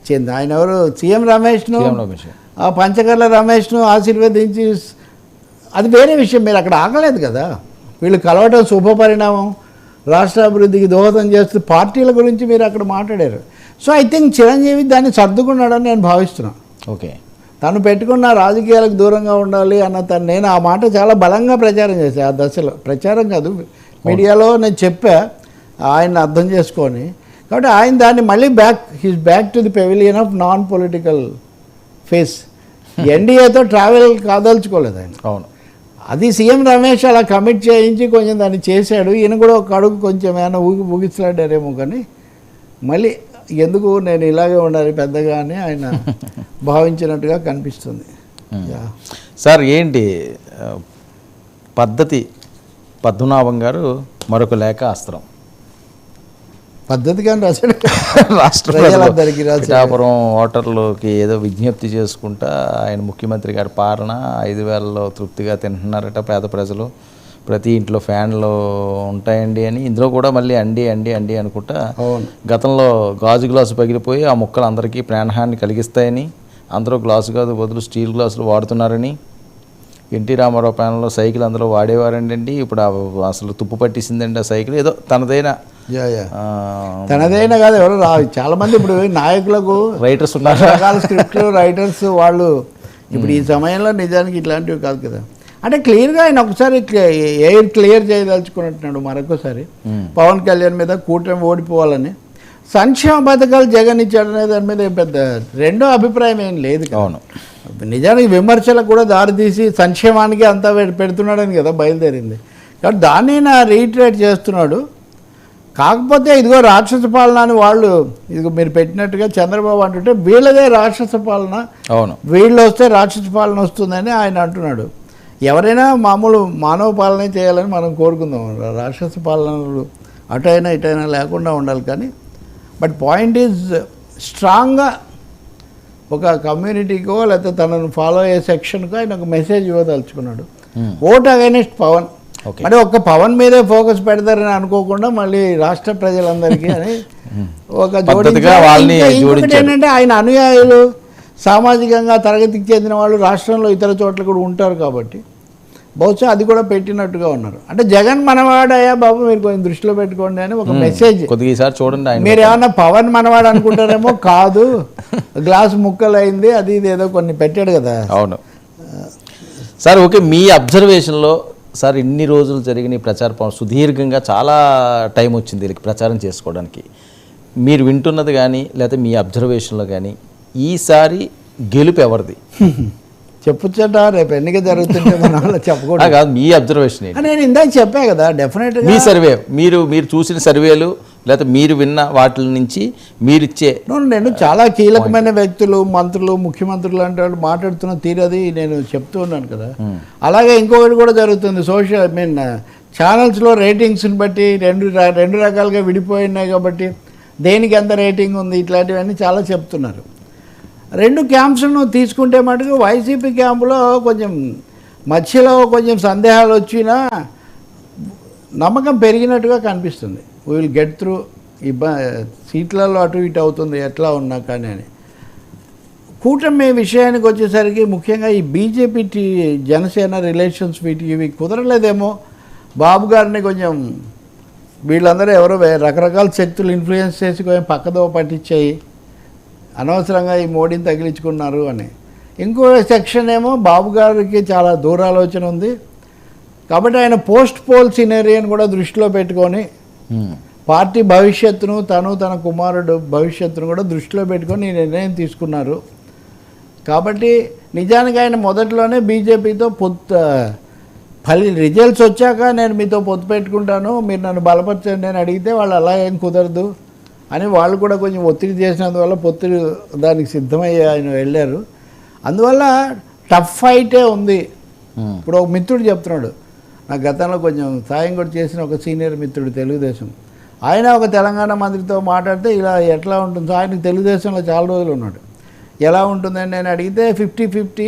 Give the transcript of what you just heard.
చెంది ఆయన ఎవరు సీఎం రమేష్ను సీఎం రమేష్ ఆ పంచకర్ల రమేష్ను ఆశీర్వదించి అది వేరే విషయం. మీరు అక్కడ ఆగలేదు కదా. వీళ్ళు కలవటం శుభపరిణామం, రాష్ట్ర అభివృద్ధికి దోహదం చేస్తూ పార్టీల గురించి మీరు అక్కడ మాట్లాడారు. సో ఐ థింక్ చిరంజీవి దాన్ని సర్దుకున్నాడని నేను భావిస్తున్నాను. ఓకే, తను పెట్టుకున్న రాజకీయాలకు దూరంగా ఉండాలి అన్న నేను ఆ మాట చాలా బలంగా ప్రచారం చేశాను. ఆ దశలో ప్రచారం కాదు, మీడియాలో నేను చెప్పా ఆయన అర్థం చేసుకొని. కాబట్టి ఆయన దాన్ని మళ్ళీ he's back to the pavilion of non political phase. ఎన్డీఏతో ట్రావెల్ కాదలుచుకోలేదు ఆయన. అవును, అది సీఎం రమేష్ అలా కమిట్ చేయించి కొంచెం దాన్ని చేశాడు. ఈయన కూడా ఒక అడుగు కొంచెం ఏమైనా ఊగిసలాడారేమో, కానీ మళ్ళీ ఎందుకు నేను ఇలాగే ఉండాలి పెద్దగా అని ఆయన భావించినట్టుగా కనిపిస్తుంది. సార్ ఏంటి పద్ధతి? పద్మనాభం గారు మరొక లేఖ అస్త్రం పద్ధతిగా రాశాడు. రాష్ట్ర పిఠాపురం ఓటర్లకి ఏదో విజ్ఞప్తి చేసుకుంటా ఆయన ముఖ్యమంత్రి గారి పాలన 5,000లో తృప్తిగా తింటున్నారట పేద ప్రజలు, ప్రతి ఇంట్లో ఫ్యాన్లు ఉంటాయండి అని. ఇందులో కూడా మళ్ళీ అండి అండి అండి అనుకుంటా గతంలో గాజు గ్లాసు పగిలిపోయి ఆ ముక్కలు అందరికీ ప్రాణహాని కలిగిస్తాయని, అందరూ గ్లాసు కాదు బదులు స్టీల్ గ్లాసులు వాడుతున్నారని, ఎన్టీ రామారావు ప్యానల్లో సైకిల్ అందరూ వాడేవారండి, ఇప్పుడు అసలు తుప్పు పట్టేసిందండి ఆ సైకిల్. ఏదో తనదైనా కాదు, ఎవరు చాలా మంది ఇప్పుడు నాయకులకు రైటర్స్ ఉన్నారు, రకాల స్క్రిప్ట్లు రైటర్స్ వాళ్ళు. ఇప్పుడు ఈ సమయంలో నిజానికి ఇట్లాంటివి కాదు కదా. అంటే క్లియర్గా ఆయన ఒకసారి ఎయిర్ క్లియర్ చేయదలుచుకున్నట్టున్నాడు మరొకసారి పవన్ కళ్యాణ్ మీద, కూటమి ఓడిపోవాలని. సంక్షేమ పథకాలు జగన్ ఇచ్చాడనే దాని మీద పెద్ద రెండో అభిప్రాయం ఏం లేదు. అవును, నిజానికి విమర్శలకు కూడా దారితీసి సంక్షేమానికి అంతా పెడుతున్నాడని కదా బయలుదేరింది. కాబట్టి దాన్ని నా రీట్రేట్ చేస్తున్నాడు. కాకపోతే ఇదిగో రాక్షస పాలన అని వాళ్ళు ఇదిగో మీరు పెట్టినట్టుగా చంద్రబాబు అంటుంటే వీళ్ళదే రాక్షస పాలన, అవును వీళ్ళు వస్తే రాక్షస పాలన వస్తుందని ఆయన అంటున్నాడు. ఎవరైనా మామూలు మానవ పాలనే చేయాలని మనం కోరుకుందాం. రాక్షస పాలనలు అటైనా ఇటైనా లేకుండా ఉండాలి. కానీ బట్ పాయింట్ ఈజ్ స్ట్రాంగ్గా ఒక కమ్యూనిటీకో లేకపోతే తనను ఫాలో అయ్యే సెక్షన్కో ఆయన ఒక మెసేజ్ ఇవ్వదలుచుకున్నాడు. Vote against Pawan. మరి ఒక్క పవన్ మీదే ఫోకస్ పెడతారని అనుకోకుండా మళ్ళీ రాష్ట్ర ప్రజలందరికీ అని ఒక జోడించి ఏంటంటే ఆయన అనుయాయులు సామాజికంగా తరగతికి చెందిన వాళ్ళు రాష్ట్రంలో ఇతర చోట్ల కూడా ఉంటారు కాబట్టి బహుశా అది కూడా పెట్టినట్టుగా ఉన్నారు. అంటే జగన్ మనవాడయ్యా బాబు మీరు కొంచెం దృష్టిలో పెట్టుకోండి అని ఒక మెసేజ్. కొద్దిగా చూడండి, మీరు ఏమన్నా పవన్ మనవాడు అనుకుంటారేమో, కాదు గ్లాస్ ముక్కలు అయింది అది ఇది ఏదో కొన్ని పెట్టాడు కదా. అవును సార్. ఓకే, మీ అబ్జర్వేషన్లో సార్ ఇన్ని రోజులు జరిగిన ప్రచార సుదీర్ఘంగా చాలా టైం వచ్చింది వీళ్ళకి ప్రచారం చేసుకోవడానికి. మీరు వింటున్నది కానీ లేకపోతే మీ అబ్జర్వేషన్లో కానీ ఈసారి గెలుపు ఎవరిది చెప్పొచ్చట? రేపు ఎన్నిక జరుగుతుంటే మన వాళ్ళు చెప్పకూడదు కాదు, మీ అబ్జర్వేషన్. నేను ఇందాక చెప్పా కదా, డెఫినెట్గా మీ సర్వే, మీరు చూసిన సర్వేలు లేకపోతే మీరు విన్న వాటి నుంచి మీరిచ్చే. నేను చాలా కీలకమైన వ్యక్తులు, మంత్రులు, ముఖ్యమంత్రులు లాంటి వాళ్ళు మాట్లాడుతున్న తీరది నేను చెప్తూ ఉన్నాను కదా. అలాగే ఇంకొకటి కూడా జరుగుతుంది. ఛానల్స్లో రేటింగ్స్ని బట్టి రెండు రకాలుగా విడిపోయినాయి కాబట్టి దేనికి ఎంత రేటింగ్ ఉంది ఇట్లాంటివన్నీ చాలా చెప్తున్నారు. రెండు క్యాంప్స్ను తీసుకుంటే మటుకు వైసీపీ క్యాంపులో కొంచెం మధ్యలో కొంచెం సందేహాలు వచ్చినా నమ్మకం పెరిగినట్టుగా కనిపిస్తుంది. We will get through. సీట్లలో అటు ఇటు అవుతుంది ఎట్లా ఉన్నా కానీ అని. కూటమి విషయానికి వచ్చేసరికి ముఖ్యంగా ఈ బీజేపీ జనసేన రిలేషన్స్ ఇవి కుదరలేదేమో. బాబు గారిని కొంచెం వీళ్ళందరూ ఎవరో రకరకాల శక్తులు ఇన్ఫ్లుయెన్స్ చేసి కొంచెం పక్కదో పట్టించాయి, అనవసరంగా ఈ మోడీని తగిలించుకున్నారు అని. ఇంకో సెక్షన్ ఏమో బాబు గారికి చాలా దూరాలోచన ఉంది కాబట్టి ఆయన పోస్ట్ పోల్ సినేరియోని కూడా దృష్టిలో పెట్టుకొని పార్టీ భవిష్యత్తును తన కుమారుడు భవిష్యత్తును కూడా దృష్టిలో పెట్టుకొని ఈ నిర్ణయం తీసుకున్నారు. కాబట్టి నిజానికి ఆయన మొదట్లోనే బీజేపీతో రిజల్ట్స్ వచ్చాక నేను మీతో పొత్తు పెట్టుకుంటాను, మీరు నన్ను బలపరచండి అని అడిగితే వాళ్ళు అలా ఏం కుదరదు అని వాళ్ళు కూడా కొంచెం ఒత్తిడి చేసినందువల్ల పొత్తు దానికి సిద్ధమయ్యి ఆయన వెళ్ళారు. అందువల్ల టఫ్ ఫైటే ఉంది. ఇప్పుడు ఒక మిత్రుడు చెప్తున్నాడు, నాకు గతంలో కొంచెం సాయం కూడా చేసిన ఒక సీనియర్ మిత్రుడు తెలుగుదేశం, ఆయన ఒక తెలంగాణ మంత్రితో మాట్లాడితే ఇలా ఎట్లా ఉంటుంది, ఆయనకు తెలుగుదేశంలో చాలా రోజులు ఉన్నాడు, ఎలా ఉంటుందని నేను అడిగితే 50-50